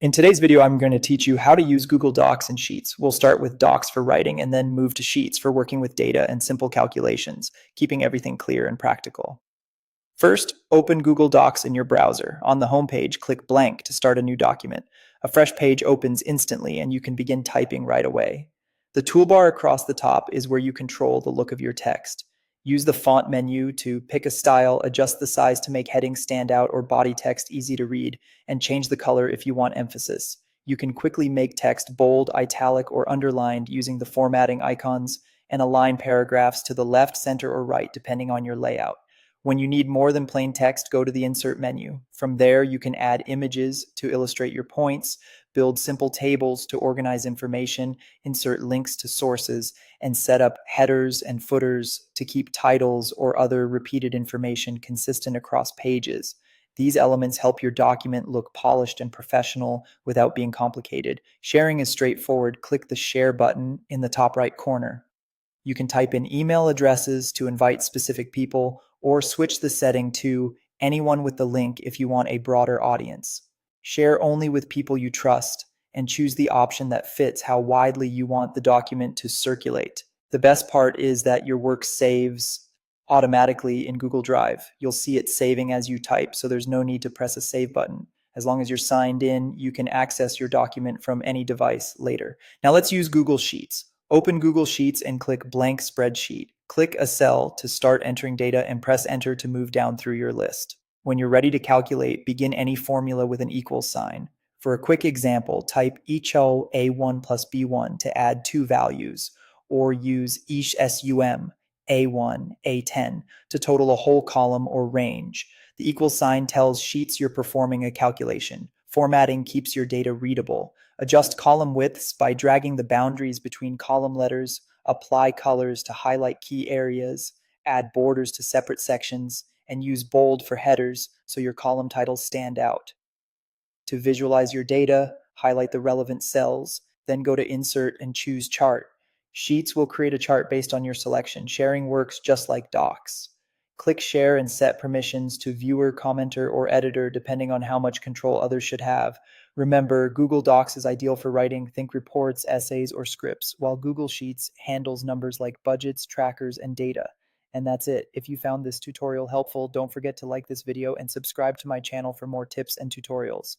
In today's video, I'm going to teach you how to use Google Docs and Sheets. We'll start with Docs for writing and then move to Sheets for working with data and simple calculations, keeping everything clear and practical. First, open Google Docs in your browser. On the home page, click blank to start a new document. A fresh page opens instantly and you can begin typing right away. The toolbar across the top is where you control the look of your text. Use the font menu to pick a style, adjust the size to make headings stand out or body text easy to read, and change the color if you want emphasis. You can quickly make text bold, italic, or underlined using the formatting icons and align paragraphs to the left, center, or right depending on your layout. When you need more than plain text, go to the Insert menu. From there, you can add images to illustrate your points, build simple tables to organize information, insert links to sources, and set up headers and footers to keep titles or other repeated information consistent across pages. These elements help your document look polished and professional without being complicated. Sharing is straightforward. Click the Share button in the top right corner. You can type in email addresses to invite specific people or switch the setting to anyone with the link if you want a broader audience. Share only with people you trust and choose the option that fits how widely you want the document to circulate. The best part is that your work saves automatically in Google Drive. You'll see it saving as you type, so there's no need to press a save button. As long as you're signed in, you can access your document from any device later. Now let's use Google Sheets. Open Google Sheets and click Blank Spreadsheet. Click a cell to start entering data and press Enter to move down through your list. When you're ready to calculate, begin any formula with an equal sign. For a quick example, type each A1 plus B1 to add two values, or use each SUM A1, A10 to total a whole column or range. The equal sign tells Sheets you're performing a calculation. Formatting keeps your data readable. Adjust column widths by dragging the boundaries between column letters, apply colors to highlight key areas, add borders to separate sections, and use bold for headers so your column titles stand out. To visualize your data, highlight the relevant cells, then go to Insert and choose Chart. Sheets will create a chart based on your selection. Sharing works just like Docs. Click Share and set permissions to viewer, commenter, or editor depending on how much control others should have. Remember, Google Docs is ideal for writing, think reports, essays, or scripts, while Google Sheets handles numbers like budgets, trackers, and data. And that's it. If you found this tutorial helpful, don't forget to like this video and subscribe to my channel for more tips and tutorials.